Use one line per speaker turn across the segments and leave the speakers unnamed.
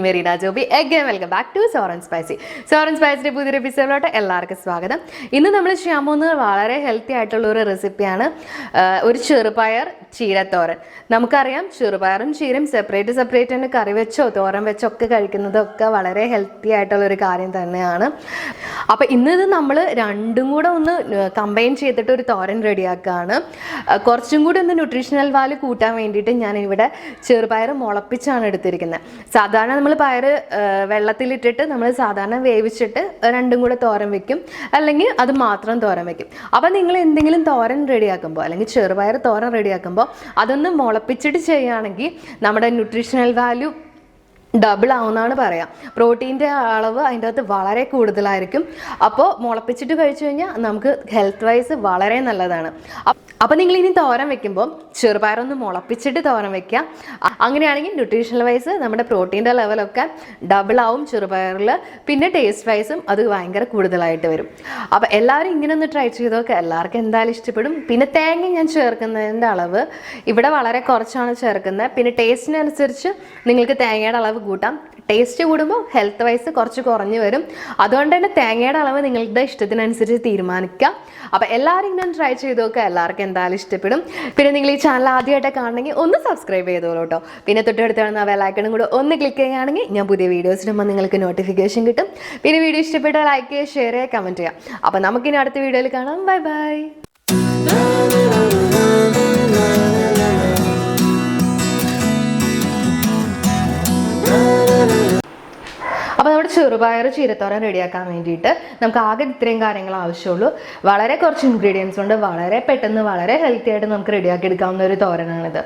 Merina Joby. Again welcome back to Soren Spicy. Soren സ്പൈസിയുടെ പുതിയൊരു എപ്പിസോഡിലോട്ട് എല്ലാവർക്കും സ്വാഗതം. ഇന്ന് നമ്മൾ ചെയ്യാൻ പോകുന്നത് വളരെ ഹെൽത്തി ആയിട്ടുള്ള ഒരു റെസിപ്പിയാണ്. ഒരു ചെറുപയർ ചീരത്തോരൻ. നമുക്കറിയാം ചെറുപയറും ചീരയും സെപ്പറേറ്റ് തന്നെ കറി വെച്ചോ തോരൻ വെച്ചോ ഒക്കെ കഴിക്കുന്നതൊക്കെ വളരെ ഹെൽത്തി ആയിട്ടുള്ള ഒരു കാര്യം തന്നെയാണ്. അപ്പോൾ ഇന്നിത് നമ്മൾ രണ്ടും കൂടെ ഒന്ന് കമ്പൈൻ ചെയ്തിട്ട് ഒരു തോരൻ റെഡിയാക്കുകയാണ്. കുറച്ചും കൂടി ഒന്ന് ന്യൂട്രീഷണൽ വാല്യൂ കൂട്ടാൻ വേണ്ടിയിട്ട് ഞാനിവിടെ ചെറുപയർ മുളപ്പിച്ചാണ് എടുത്തിരിക്കുന്നത്. സാധാരണ നമ്മൾ പയർ വെള്ളത്തിലിട്ടിട്ട് നമ്മൾ സാധാരണ വേവിച്ചിട്ട് രണ്ടും കൂടെ തോരൻ വെക്കും, അല്ലെങ്കിൽ അത് മാത്രം തോരൻ വെക്കും. അപ്പം നിങ്ങൾ എന്തെങ്കിലും തോരൻ റെഡിയാക്കുമ്പോൾ അല്ലെങ്കിൽ ചെറുപയർ തോരൻ റെഡിയാക്കുമ്പോൾ അതൊന്ന് മുളപ്പിച്ചിട്ട് ചെയ്യുകയാണെങ്കിൽ നമ്മുടെ ന്യൂട്രീഷണൽ വാല്യൂ ഡബിൾ ആവുമെന്നാണ് പറയാം. പ്രോട്ടീൻ്റെ അളവ് അതിൻ്റെ അകത്ത് വളരെ കൂടുതലായിരിക്കും. അപ്പോൾ മുളപ്പിച്ചിട്ട് കഴിച്ചു കഴിഞ്ഞാൽ നമുക്ക് ഹെൽത്ത് വൈസ് വളരെ നല്ലതാണ്. അപ്പോൾ നിങ്ങൾ ഇനി തോരൻ വെക്കുമ്പോൾ ചെറുപയറൊന്ന് മുളപ്പിച്ചിട്ട് തോരൻ വെക്കുക. അങ്ങനെയാണെങ്കിൽ ന്യൂട്രീഷണൽ വൈസ് നമ്മുടെ പ്രോട്ടീൻ്റെ ലെവലൊക്കെ ഡബിൾ ആവും ചെറുപയറിൽ. പിന്നെ ടേസ്റ്റ് വൈസും അത് ഭയങ്കര കൂടുതലായിട്ട് വരും. അപ്പോൾ എല്ലാവരും ഇങ്ങനെ ഒന്ന് ട്രൈ ചെയ്തൊക്കെ എല്ലാവർക്കും എന്തായാലും ഇഷ്ടപ്പെടും. പിന്നെ തേങ്ങ ഞാൻ ചേർക്കുന്നതിൻ്റെ അളവ് ഇവിടെ വളരെ കുറച്ചാണ് ചേർക്കുന്നത്. പിന്നെ ടേസ്റ്റിനനുസരിച്ച് നിങ്ങൾക്ക് തേങ്ങയുടെ അളവ് കൂട്ടാം. ടേസ്റ്റ് കൂടുമ്പോൾ ഹെൽത്ത് വൈസ് കുറച്ച് കുറഞ്ഞു വരും. അതുകൊണ്ട് തന്നെ തേങ്ങയുടെ അളവ് നിങ്ങളുടെ ഇഷ്ടത്തിനനുസരിച്ച് തീരുമാനിക്കുക. അപ്പോൾ എല്ലാവരും ഇങ്ങനെ ട്രൈ ചെയ്ത് നോക്കുക, എല്ലാവർക്കും എന്തായാലും ഇഷ്ടപ്പെടും. പിന്നെ നിങ്ങൾ ഈ ചാനൽ ആദ്യമായിട്ട് കാണണമെങ്കിൽ ഒന്ന് സബ്സ്ക്രൈബ് ചെയ്തോളൂ കേട്ടോ. പിന്നെ തൊട്ടടുത്ത് കാണുന്ന ബെല്ലൈക്കണും കൂടെ ഒന്ന് ക്ലിക്ക് ചെയ്യുകയാണെങ്കിൽ ഞാൻ പുതിയ വീഡിയോസ് ഇടുമ്പോൾ നിങ്ങൾക്ക് നോട്ടിഫിക്കേഷൻ കിട്ടും. പിന്നെ വീഡിയോ ഇഷ്ടപ്പെട്ടാൽ ലൈക്ക് ചെയ്യുക, ഷെയർ ചെയ്യുക, കമൻറ്റ് ചെയ്യുക. അപ്പോൾ നമുക്കിനി അടുത്ത വീഡിയോയിൽ കാണാം. Bye bye. അപ്പോൾ നമ്മുടെ ചെറുപയർ ചീരത്തോരൻ റെഡിയാക്കാൻ വേണ്ടിയിട്ട് നമുക്ക് ആകെ ഇത്രയും കാര്യങ്ങൾ ആവശ്യമുള്ളൂ. വളരെ കുറച്ച് ഇൻഗ്രീഡിയൻസ് കൊണ്ട് വളരെ പെട്ടെന്ന് വളരെ ഹെൽത്തി ആയിട്ട് നമുക്ക് റെഡിയാക്കി എടുക്കാവുന്ന ഒരു തോരനാണിത്.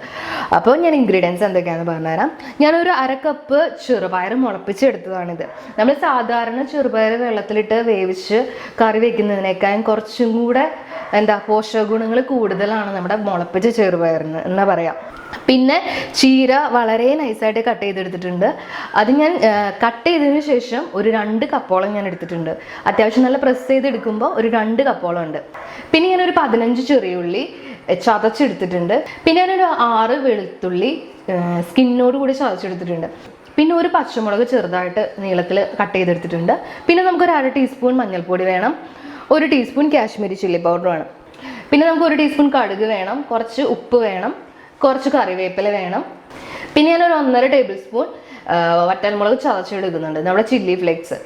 അപ്പോൾ ഞാൻ ഇൻഗ്രീഡിയൻസ് എന്തൊക്കെയാണെന്ന് പറഞ്ഞുതരാം. ഞാനൊരു 1/2 കപ്പ് ചെറുപയർ മുളപ്പിച്ചെടുത്തതാണിത്. നമ്മൾ സാധാരണ ചെറുപയർ വെള്ളത്തിലിട്ട് വേവിച്ച് കറി വയ്ക്കുന്നതിനേക്കാളും കുറച്ചും കൂടെ പോഷക ഗുണങ്ങൾ കൂടുതലാണ് നമ്മുടെ മുളപ്പിച്ച ചെറുപയറിന് എന്നാ പറയാം. പിന്നെ ചീര വളരെ നൈസായിട്ട് കട്ട് ചെയ്തെടുത്തിട്ടുണ്ട്. അത് ഞാൻ കട്ട് ചെയ്തതിന് ശേഷം ഒരു 2 കപ്പോളം ഞാൻ എടുത്തിട്ടുണ്ട്. അത്യാവശ്യം നല്ല പ്രസ് ചെയ്തെടുക്കുമ്പോൾ ഒരു 2 കപ്പോളം ഉണ്ട്. പിന്നെ ഞാനൊരു 15 ചെറിയുള്ളി ചതച്ചെടുത്തിട്ടുണ്ട്. പിന്നെ ഞാനൊരു 6 വെളുത്തുള്ളി സ്കിന്നോട് കൂടി ചതച്ചെടുത്തിട്ടുണ്ട്. പിന്നെ ഒരു പച്ചമുളക് ചെറുതായിട്ട് നീളത്തിൽ കട്ട് ചെയ്തെടുത്തിട്ടുണ്ട്. പിന്നെ നമുക്കൊരു 1/2 ടീസ്പൂൺ മഞ്ഞൾപ്പൊടി വേണം, 1 ടീസ്പൂൺ കാശ്മീരി ചില്ലി പൗഡർ വേണം. പിന്നെ നമുക്ക് 1 ടീസ്പൂൺ കടുക് വേണം, കുറച്ച് ഉപ്പ് വേണം, കുറച്ച് കറിവേപ്പില വേണം. പിന്നെ ഞാനൊരു 1.5 ടേബിൾ സ്പൂൺ വറ്റൽമുളക് ചതച്ചെടുക്കുന്നുണ്ട്, നമ്മുടെ ചില്ലി ഫ്ലേക്സ്.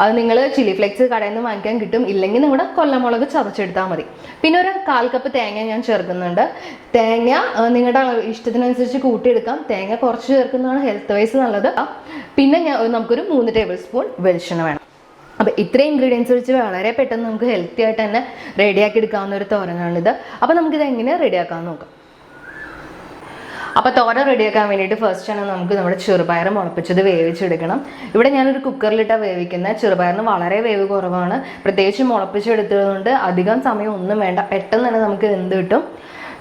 അത് നിങ്ങൾ ചില്ലി ഫ്ലേക്സ് കടയിൽ നിന്ന് വാങ്ങിക്കാൻ കിട്ടും, ഇല്ലെങ്കിൽ നമ്മുടെ കൊല്ലമുളക് ചതച്ചെടുത്താൽ മതി. പിന്നെ ഒരു 1/4 കപ്പ് തേങ്ങ ഞാൻ ചേർക്കുന്നുണ്ട്. തേങ്ങ നിങ്ങളുടെ ഇഷ്ടത്തിനനുസരിച്ച് കൂട്ടിയെടുക്കാം. തേങ്ങ കുറച്ച് ചേർക്കുന്നതാണ് ഹെൽത്ത് വൈസ് നല്ലത്. പിന്നെ നമുക്കൊരു 3 ടേബിൾ സ്പൂൺ വെളിച്ചെണ്ണ വേണം. അപ്പോൾ ഇത്രയും ഇൻഗ്രീഡിയൻസ് വെച്ച് വളരെ പെട്ടെന്ന് നമുക്ക് ഹെൽത്തി ആയിട്ട് തന്നെ റെഡിയാക്കി എടുക്കാവുന്ന ഒരു തോരനാണിത്. അപ്പോൾ നമുക്കിത് എങ്ങനെ റെഡിയാക്കാമെന്ന് നോക്കാം. അപ്പോൾ തോരൻ റെഡിയാക്കാൻ വേണ്ടിയിട്ട് ഫസ്റ്റ് ആണ് നമുക്ക് നമ്മുടെ ചെറുപയർ മുളപ്പിച്ചത് വേവിച്ചെടുക്കണം. ഇവിടെ ഞാനൊരു കുക്കറിലിട്ടാണ് വേവിക്കുന്നത്. ചെറുപയറിന് വളരെ വേവ് കുറവാണ്. പ്രത്യേകിച്ച് മുളപ്പിച്ചെടുത്തതുകൊണ്ട് അധികം സമയം ഒന്നും വേണ്ട, പെട്ടെന്ന് തന്നെ നമുക്ക് വെന്ത് കിട്ടും.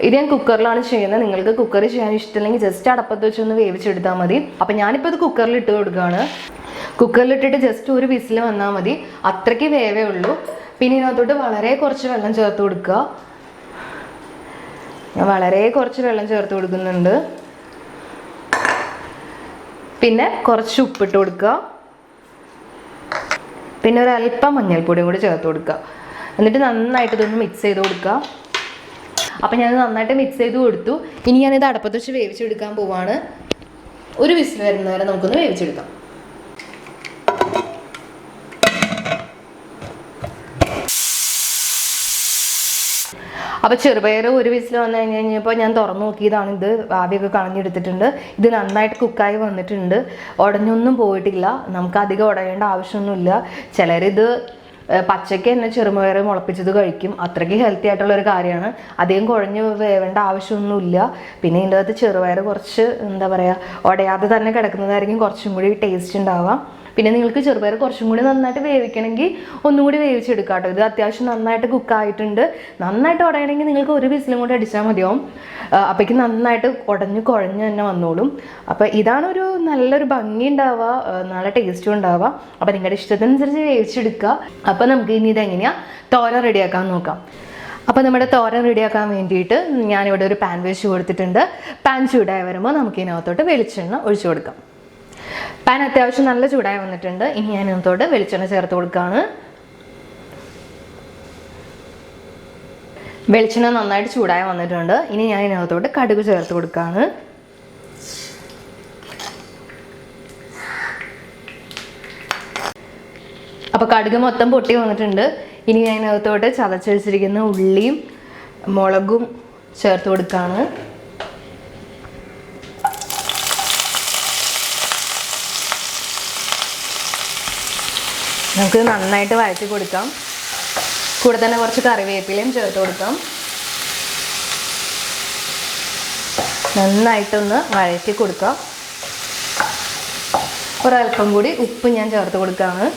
ഇത് ഞാൻ കുക്കറിലാണ് ചെയ്യുന്നത്. നിങ്ങൾക്ക് കുക്കറിൽ ചെയ്യാൻ ഇഷ്ടമില്ലെങ്കിൽ ജസ്റ്റ് അടപ്പത്ത് വെച്ചൊന്ന് വേവിച്ചെടുത്താൽ മതി. അപ്പോൾ ഞാനിപ്പോൾ ഇത് കുക്കറിലിട്ട് കൊടുക്കുകയാണ്. കുക്കറിലിട്ടിട്ട് ജസ്റ്റ് ഒരു വിസിൽ വന്നാൽ മതി, അത്രയ്ക്ക് വേവേ ഉള്ളൂ. പിന്നെ ഇതിനകത്തോട്ട് വളരെ കുറച്ച് വെള്ളം ചേർത്ത് കൊടുക്കുക. ഞാൻ വളരെ കുറച്ച് വെള്ളം ചേർത്ത് കൊടുക്കുന്നുണ്ട്. പിന്നെ കുറച്ച് ഉപ്പിട്ട് കൊടുക്കുക. പിന്നെ ഒരല്പം മഞ്ഞൾപ്പൊടിയും കൂടി ചേർത്ത് കൊടുക്കുക. എന്നിട്ട് നന്നായിട്ട് ഇതൊന്ന് മിക്സ് ചെയ്ത് കൊടുക്കുക. അപ്പം ഞാൻ നന്നായിട്ട് മിക്സ് ചെയ്ത് കൊടുത്തു. ഇനി ഞാനിത് അടപ്പത്ത് വെച്ച് വേവിച്ചെടുക്കാൻ പോവാണ്. ഒരു വിസിൽ വരുന്നവരെ നമുക്കൊന്ന് വേവിച്ചെടുക്കാം. അപ്പോൾ ചെറുപയർ ഒരു വിസിൽ വന്നു കഴിഞ്ഞപ്പോൾ ഞാൻ തുറന്നു നോക്കിയതാണ്. ഇത് ആവിയൊക്കെ കളഞ്ഞെടുത്തിട്ടുണ്ട്. ഇത് നന്നായിട്ട് കുക്കായി വന്നിട്ടുണ്ട്, ഉടഞ്ഞൊന്നും പോയിട്ടില്ല. നമുക്ക് അധികം ഉടയേണ്ട ആവശ്യമൊന്നുമില്ല. ചിലരിത് പച്ചയ്ക്ക് തന്നെ ചെറുപയർ മുളപ്പിച്ചത് കഴിക്കും. അത്രയ്ക്ക് ഹെൽത്തി ആയിട്ടുള്ള ഒരു കാര്യമാണ്. അധികം കുഴഞ്ഞ് വേവേണ്ട ആവശ്യമൊന്നുമില്ല. പിന്നെ ഇതിൻ്റെ അകത്ത് ചെറുപയർ കുറച്ച് ഉടയാതെ തന്നെ കിടക്കുന്നതായിരിക്കും കുറച്ചും കൂടി ടേസ്റ്റ് ഉണ്ടാവാം. പിന്നെ നിങ്ങൾക്ക് ചെറുപയർ കുറച്ചും കൂടി നന്നായിട്ട് വേവിക്കണമെങ്കിൽ ഒന്നും കൂടി വേവിച്ചെടുക്കാം കേട്ടോ. ഇത് അത്യാവശ്യം നന്നായിട്ട് കുക്കായിട്ടുണ്ട്. നന്നായിട്ട് ഉടയണമെങ്കിൽ നിങ്ങൾക്ക് ഒരു വിസിലും കൂടി അടിച്ചാൽ മതിയാവും. അപ്പോഴേക്കും നന്നായിട്ട് കുഴഞ്ഞ് തന്നെ വന്നോളും. അപ്പോൾ ഇതാണ് നല്ലൊരു ഭംഗി ഉണ്ടാവുക, നല്ല ടേസ്റ്റും ഉണ്ടാവുക. അപ്പോൾ നിങ്ങളുടെ ഇഷ്ടത്തിനനുസരിച്ച് വേവിച്ചെടുക്കുക. അപ്പോൾ നമുക്ക് ഇനി ഇതെങ്ങനെയാണ് തോരൻ റെഡിയാക്കാൻ നോക്കാം. അപ്പോൾ നമ്മുടെ തോരൻ റെഡിയാക്കാൻ വേണ്ടിയിട്ട് ഞാനിവിടെ ഒരു പാൻ വെച്ച് കൊടുത്തിട്ടുണ്ട്. പാൻ ചൂടായി വരുമ്പോൾ നമുക്ക് ഇതിനകത്തോട്ട് വെളിച്ചെണ്ണ ഒഴിച്ചു കൊടുക്കാം. പാൻ അത്യാവശ്യം നല്ല ചൂടായി വന്നിട്ടുണ്ട്. ഇനി ഞാൻ ഇതിനകത്തോട്ട് വെളിച്ചെണ്ണ ചേർത്ത് കൊടുക്കുകയാണ്. വെളിച്ചെണ്ണ നന്നായിട്ട് ചൂടായി വന്നിട്ടുണ്ട്. ഇനി ഞാൻ ഇതിനകത്തോട്ട് കടുക് ചേർത്ത് കൊടുക്കുകയാണ്. അപ്പോൾ കടുക് മൊത്തം പൊട്ടി വന്നിട്ടുണ്ട്. ഇനി ഞാൻ ഇതിനകത്തോട്ട് ചതച്ച് വെച്ചിരിക്കുന്ന ഉള്ളിയും മുളകും ചേർത്ത് കൊടുക്കുകയാണ്. നമുക്ക് നന്നായിട്ട് വഴറ്റി കൊടുക്കാം. കൂടെ തന്നെ കുറച്ച് കറിവേപ്പിലയും ചേർത്ത് കൊടുക്കാം. നന്നായിട്ടൊന്ന് വഴറ്റി കൊടുക്കാം. ഒരൽപ്പം കൂടി ഉപ്പ് ഞാൻ ചേർത്ത് കൊടുക്കുകയാണ്.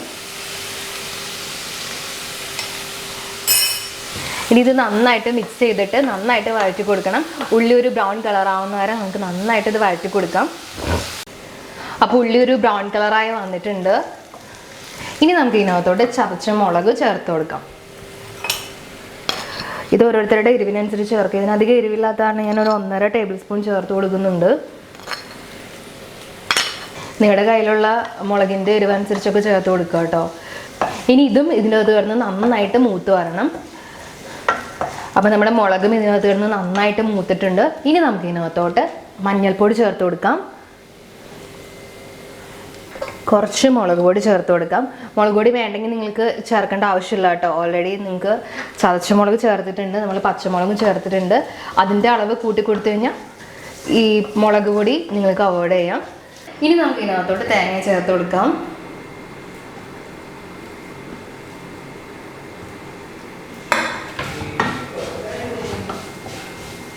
ഇനി ഇത് നന്നായിട്ട് മിക്സ് ചെയ്തിട്ട് നന്നായിട്ട് വഴറ്റി കൊടുക്കണം. ഉള്ളി ഒരു ബ്രൗൺ കളർ ആവുന്ന വരെ നമുക്ക് നന്നായിട്ട് ഇത് വഴറ്റി കൊടുക്കാം. അപ്പോൾ ഉള്ളി ഒരു ബ്രൗൺ കളറായി വന്നിട്ടുണ്ട്. ഇനി നമുക്ക് ഇതിനകത്തോട്ട് ചതച്ച മുളക് ചേർത്ത് കൊടുക്കാം. ഇത് ഓരോരുത്തരുടെ എരിവിനനുസരിച്ച് ചേർക്കുക. ഇതിനധികം എരിവില്ലാത്ത കാരണം ഞാനൊരു 1.5 ടേബിൾ സ്പൂൺ ചേർത്ത് കൊടുക്കുന്നുണ്ട്. നിങ്ങളുടെ കയ്യിലുള്ള മുളകിൻ്റെ എരിവനുസരിച്ചൊക്കെ ചേർത്ത് കൊടുക്കുക കേട്ടോ. ഇനി ഇതും ഇതിനകത്ത് കിടന്ന് നന്നായിട്ട് മൂത്ത് വരണം. അപ്പോൾ നമ്മുടെ മുളകും ഇതിനകത്ത് കിടന്ന് നന്നായിട്ട് മൂത്തിട്ടുണ്ട്. ഇനി നമുക്ക് ഇതിനകത്തോട്ട് മഞ്ഞൾപ്പൊടി ചേർത്ത് കൊടുക്കാം. കുറച്ച് മുളക് പൊടി ചേർത്ത് കൊടുക്കാം. മുളക് പൊടി വേണ്ടെങ്കിൽ നിങ്ങൾക്ക് ചേർക്കേണ്ട ആവശ്യമില്ല കേട്ടോ. ഓൾറെഡി നിങ്ങൾക്ക് ചതച്ച മുളക് ചേർത്തിട്ടുണ്ട്, നമ്മൾ പച്ചമുളകും ചേർത്തിട്ടുണ്ട്. അതിൻ്റെ അളവ് കൂട്ടി കൊടുത്തു കഴിഞ്ഞാൽ ഈ മുളക് പൊടി നിങ്ങൾക്ക് അവോയ്ഡ് ചെയ്യാം. ഇനി നമുക്ക് ഇതിനകത്തോട്ട് തേങ്ങ ചേർത്ത് കൊടുക്കാം.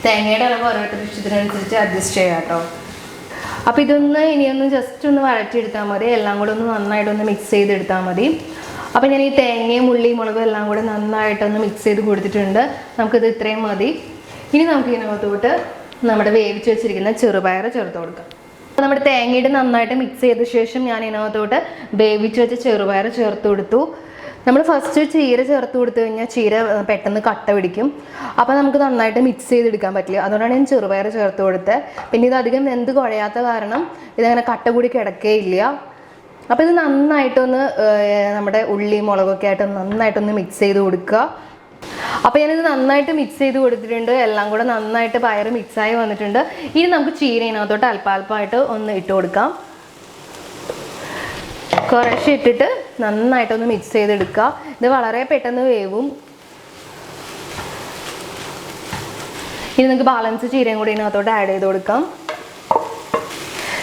തേങ്ങയുടെ അളവ് ഓരോരുത്തരുടെ ഇഷ്ടത്തിനനുസരിച്ച് അഡ്ജസ്റ്റ് ചെയ്യാം കേട്ടോ. അപ്പോൾ ഇതൊന്ന് ഇനിയൊന്ന് ജസ്റ്റ് ഒന്ന് വഴറ്റിയെടുത്താൽ മതി. എല്ലാം കൂടെ ഒന്ന് നന്നായിട്ടൊന്ന് മിക്സ് ചെയ്തെടുത്താൽ മതി. അപ്പോൾ ഞാൻ ഈ തേങ്ങയും ഉള്ളിയും മുളകും എല്ലാം കൂടെ നന്നായിട്ടൊന്ന് മിക്സ് ചെയ്ത് കൊടുത്തിട്ടുണ്ട്. നമുക്കിത് ഇത്രയും മതി. ഇനി നമുക്ക് ഇതിനകത്തോട്ട് നമ്മുടെ വേവിച്ച് വെച്ചിരിക്കുന്ന ചെറുപയർ ചേർത്ത് കൊടുക്കാം. അപ്പോൾ നമ്മുടെ തേങ്ങയുടെ നന്നായിട്ട് മിക്സ് ചെയ്ത ശേഷം ഞാൻ ഇതിനകത്തോട്ട് വേവിച്ച് വെച്ച ചെറുപയർ ചേർത്ത് കൊടുത്തു. നമ്മൾ ഫസ്റ്റ് ചീര ചേർത്ത് കൊടുത്തു കഴിഞ്ഞാൽ ചീര പെട്ടെന്ന് കട്ട പിടിക്കും. അപ്പോൾ നമുക്ക് നന്നായിട്ട് മിക്സ് ചെയ്തെടുക്കാൻ പറ്റില്ല. അതുകൊണ്ടാണ് ഞാൻ ചെറുപയർ ചേർത്ത് കൊടുത്തത്. പിന്നെ ഇത് അധികം വെന്ത് കുഴയാത്ത കാരണം ഇതങ്ങനെ കട്ട കൂടി കിടക്കുകയില്ല. അപ്പോൾ ഇത് നന്നായിട്ടൊന്ന് നമ്മുടെ ഉള്ളി മുളകൊക്കെ ആയിട്ട് നന്നായിട്ടൊന്ന് മിക്സ് ചെയ്ത് കൊടുക്കുക. അപ്പോൾ ഞാനിത് നന്നായിട്ട് മിക്സ് ചെയ്ത് കൊടുത്തിട്ടുണ്ട്. എല്ലാം കൂടെ നന്നായിട്ട് പയർ മിക്സായി വന്നിട്ടുണ്ട്. ഇനി നമുക്ക് ചീര ഇതിനകത്തോട്ട് അല്പാൽപ്പമായിട്ട് ഒന്ന് ഇട്ട് കൊടുക്കാം. കുറേശ്ശെ ഇട്ടിട്ട് നന്നായിട്ടൊന്ന് മിക്സ് ചെയ്തെടുക്കുക. ഇത് വളരെ പെട്ടെന്ന് വേവും. ഇനി നിങ്ങൾക്ക് ബാലൻസ് ചീരയും കൂടി ഇതിനകത്തോട്ട് ആഡ് ചെയ്ത് കൊടുക്കാം.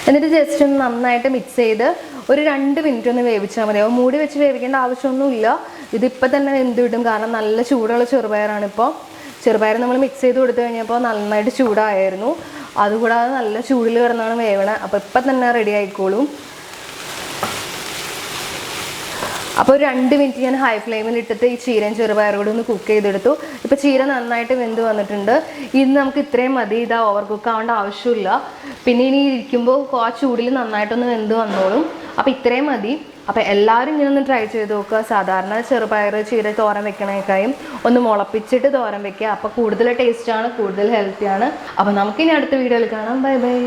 എന്നിട്ട് ജസ്റ്റ് ഒന്ന് നന്നായിട്ട് മിക്സ് ചെയ്ത് ഒരു 2 മിനിറ്റ് ഒന്ന് വേവിച്ചാൽ മതിയാവും. മൂടി വെച്ച് വേവിക്കേണ്ട ആവശ്യമൊന്നുമില്ല. ഇതിപ്പോൾ തന്നെ വെന്ത് കിട്ടും. കാരണം നല്ല ചൂടുള്ള ചെറുപയറാണിപ്പോൾ. ചെറുപയർ നമ്മൾ മിക്സ് ചെയ്ത് കൊടുത്തു കഴിഞ്ഞപ്പോൾ നന്നായിട്ട് ചൂടായിരുന്നു. അതുകൂടാതെ നല്ല ചൂടിൽ കിടന്നാണ് വേവണത്. അപ്പോൾ ഇപ്പം തന്നെ റെഡി ആയിക്കോളും. അപ്പോൾ 2 മിനിറ്റ് ഞാൻ ഹൈ ഫ്ലെയിമിൽ ഇട്ടിട്ട് ഈ ചീരയും ചെറുപയറും കൂടി ഒന്ന് കുക്ക് ചെയ്തെടുത്തു. ഇപ്പോൾ ചീര നന്നായിട്ട് വെന്ത് വന്നിട്ടുണ്ട്. ഇന്ന് നമുക്ക് ഇത്രയും മതി. ഇതാ ഓവർ കുക്ക് ആവേണ്ട ആവശ്യമില്ല. പിന്നെ ഇനി ഇരിക്കുമ്പോൾ ആ ചൂടിൽ നന്നായിട്ടൊന്ന് വെന്ത് വന്നോളും. അപ്പോൾ ഇത്രയും മതി. അപ്പോൾ എല്ലാവരും ഇങ്ങനെ ഒന്ന് ട്രൈ ചെയ്ത് നോക്കുക. സാധാരണ ചെറുപയർ ചീര തോരൻ വെക്കണേക്കായും ഒന്ന് മുളപ്പിച്ചിട്ട് തോരൻ വെക്കുക. അപ്പോൾ കൂടുതൽ ടേസ്റ്റാണ്, കൂടുതൽ ഹെൽത്തിയാണ്. അപ്പോൾ നമുക്കിനി അടുത്ത വീഡിയോയിൽ കാണാം. Bye bye.